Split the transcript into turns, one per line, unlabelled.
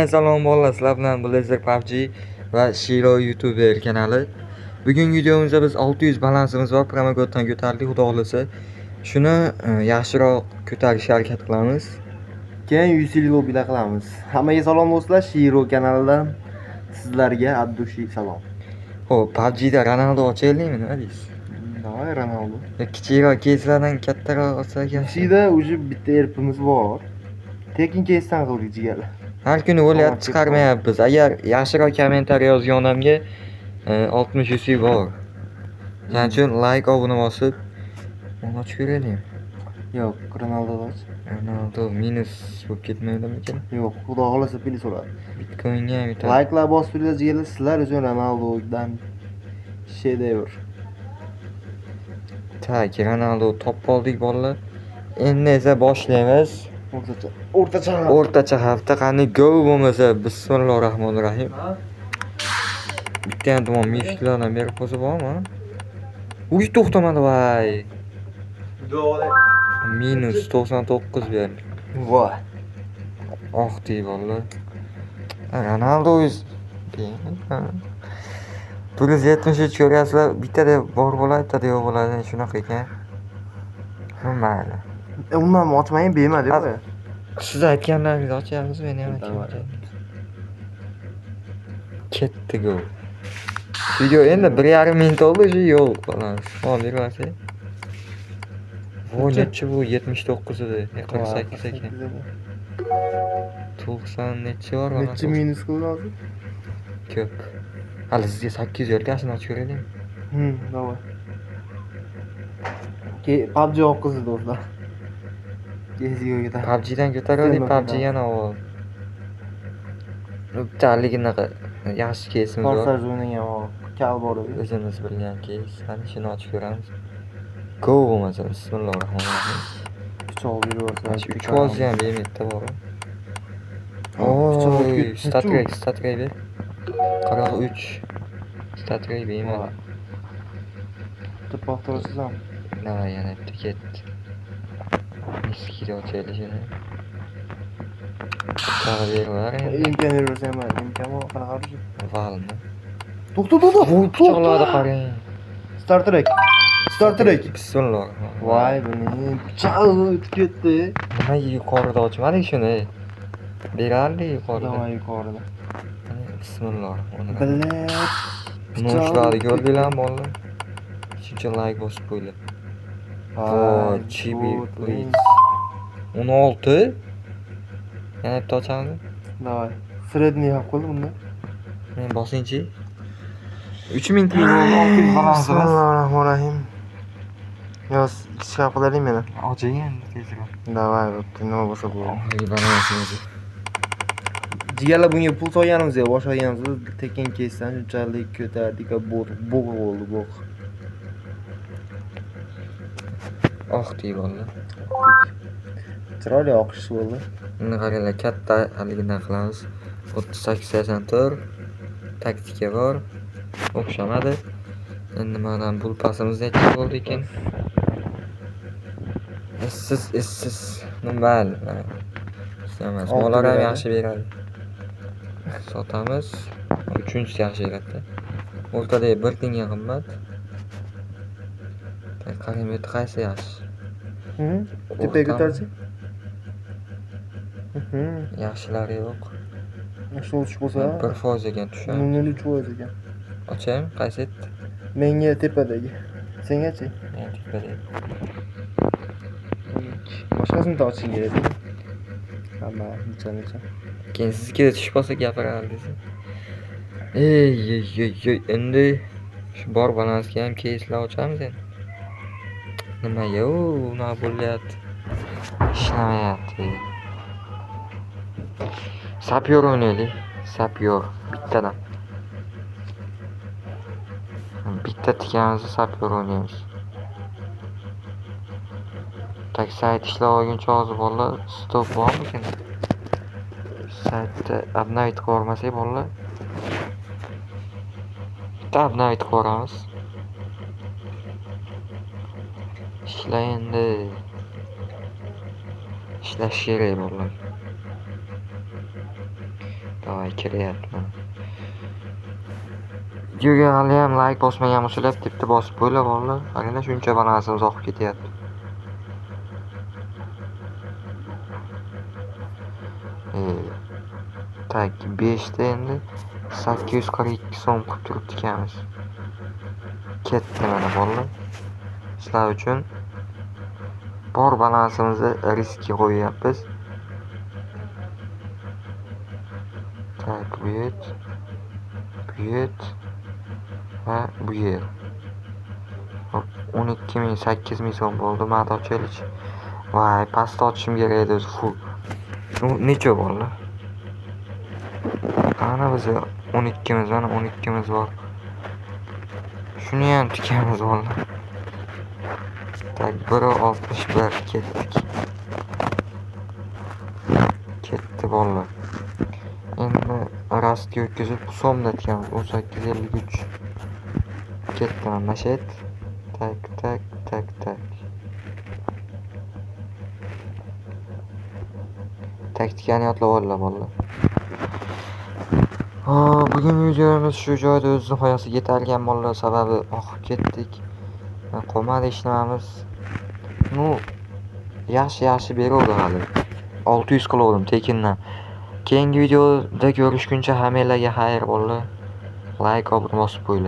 Salom bolalar, sizlar bilan Blazer PUBG va Shiro YouTuber kanali. Bugungi videomizda biz 600 balansimiz bor, promogoddan ko'tardik, xudo xolasa. Shuni yaxshiroq ko'tarishga harakat qilamiz.
Keyin 100 yil lobida qilamiz. Hammaga salom do'stlar, Shiro kanalidan sizlarga addushi salom.
Xo'p, PUBG da Ronaldo ochaylikmi, nima deysiz?
Davay Ronaldo.
Kichikroq keyslardan kattaroq olsak yaxshi.
Ichida уже bitta erpimiz bor. Tekin keysdan qildik jigarlar.
Har kuni o'lyapti, chiqarmayapmiz. Agar yaxshiroq kommentariy yozgan odamga 60 yusi bor. Shuning uchun like, obuna bosib uni ochib ko'raylik.
Yo'q, Ronaldo'dan.
Ronaldo minus bo'lib ketmaydimikan?
Yo'q, xudo xolasa pul so'radi.
Bitcoinga ham yetadi.
Like'lar bosib turinglar jigarlar, sizlar uchun Ronaldo'dan shedevr.
Tak, Ronaldo top oldik bolalar. Endi esa boshlaymiz. O'rtacha hafta qani go bo'lmasa, bismillahirrohmanirrohim. Bitta ham tamom mishlardan berib qo'ysa bormi? Uy to'xtamadi voy. Minus 99 berdi.
Voy.
Oh dey bolalar. Ronaldo o'z 173 ko'ryapsizlar, bittada bor bo'ladi, bittada yo'q bo'ladi, shunaqa ekan. Mayli.
Undan ochmayın bermadi bu.
Siz aytganlaringizni ochyapmiz, men ham aytayapman. Ketdi go. Video endi 1,5 minut oldi, shu yo'q falan. Tamam, bermasa. Bu nechi bu 79 edi, 48 ekan. 90 nechi bor mana?
Nechi minus qildi hozir?
Ko'p. Hali sizga 800 yo'lkasini ochib ko'raylik.
Davay. PUBG o'qizi do'stlar. Geziga ketadi.
PUBG dan ko'taraylik, PUBG yana avval. Bittaliginaqa yaxshi keysimiz bor.
Forsaj o'ynagan bor. Kal bor edi.
O'zimiz bilgan keys. Qani shuni ochib ko'ramiz. Go bo'lmasa, bismillahirrohmanirrohim.
Pichoq berib
Mana shu 3 oz ham bemetda bor. Oy, statrek ber. 43. Statrek bemat.
To'poq turasizlar.
Davay, yana bitta ketdi. Miskida ochaylik shuni. Tag'berlar endi.
Imkon bersa ham imkon bor, qanaqa qilish?
Valmi?
To'xta.
Voy, pichoqlarni qarang.
Start trek.
Bismillah.
Voy, buni pichoq o'tib ketdi.
Nima yuqorida ochmadik shuni? Berarli yuqorida.
Davay yuqorida.
Bismillah.
Bilib.
Noshlarni ko'rdinglarmi bolalar? Shuncha like bosib qo'yinglar. Voy, chibi please. 16. Yana bitta ochamiz.
Davay. Sredniy haq qildi bunda.
Men bosinchi. 3000 tlik bo'ldi, 600 balansimiz.
Bismillahirrohmanirrohim. Yo'q, kichik qilaylik meni.
Oching endi tezroq.
Davay, bo'pti, nima bo'lsa bo'ldi.
Oxirgi balansimiz.
Jigarlar bunga pul solganimizga boshlaganimizda tekin keysdan shunchalik ko'tardik va bo'g' bo'ldi bo'g'.
Oh dey bolalar.
Chiroyli oqish bo'ldi.
Endi qaranglar, katta haligidan qilamiz. 38-84 taktika bor. O'xshamadi. Endi mana bu pasimizni aytib bo'ldi ekan. Siz mayli. Emas, molar ham yaxshi beradi. Sotamiz. 3-chi yaxshi beradi. O'rtada 1 tiyinga qimmat. Qarang, bu qaysi yaxshi?
Tepaga ko'tarchi.
Yaxshilari yo'q.
Yaxshi o'tish bo'lsa,
1% ekan tushadi.
0.3% ekan.
Ochaymi? Qaysi edi?
Menga tepadagi. Sengachi?
Men tepadagi.
Boshqasini oching kerak. Hamma necha.
Keyin sizga tushib qolsa gapirardi. Ey, endi shu bor balansga ham keyslar ochamiz endi. Nima yo, nima bo'lyapti? Ishlamayapti. Sapyor o'ynaylik. Sapyor bittadan. Bitta tikamizni sapyor o'ynaymiz. Tak sayt ishlab olguncha hozir bolalar stop bormikan? Saytda update qilmasak bolalar. Bitta update qilamiz. Ishla endi. Ishlash kerak bolalar. Davay kiryapman. Videoga haliyam like bosmagan bo'lsalar bitta bosib qo'yinglar bolalar. Qaranglar shuncha balansimiz oqib ketyapti. Tak 5 ta endi 842 so'm qilib turibdi ekanmiz. Ketdi mana bolalar. Sizlar uchun bor balansimizni riskga qo'yyapmiz. Tak bu yet va bu yer. 12.000 8.000 so'm bo'ldi. Madorchilik. Voy, pastda ochishim kerak edi o'zi full. Necha bolalar? Qani biz 12miz, mana 12miz bor. Shuni ham tikamiz bolalar. Tak 1.61 ketdik. Ketdi bolalar. Endi rastga o'tkazib so'mda tikamiz. 18.53. Ketdi mana shet. Tak. Taktikani yodlab olinglar bolalar. Bugun videomiz shu joyda o'z nihoyasiga yetargan bolalar, sababi oqib ketdik. Qolmadi hech nimamiz. Yaxshi beraverdi hali. 600 qilaverdim tekindan. Keyingi videoda ko'rishguncha hammanglarga xayr bolalar. Like obuna bosib qo'yinglar.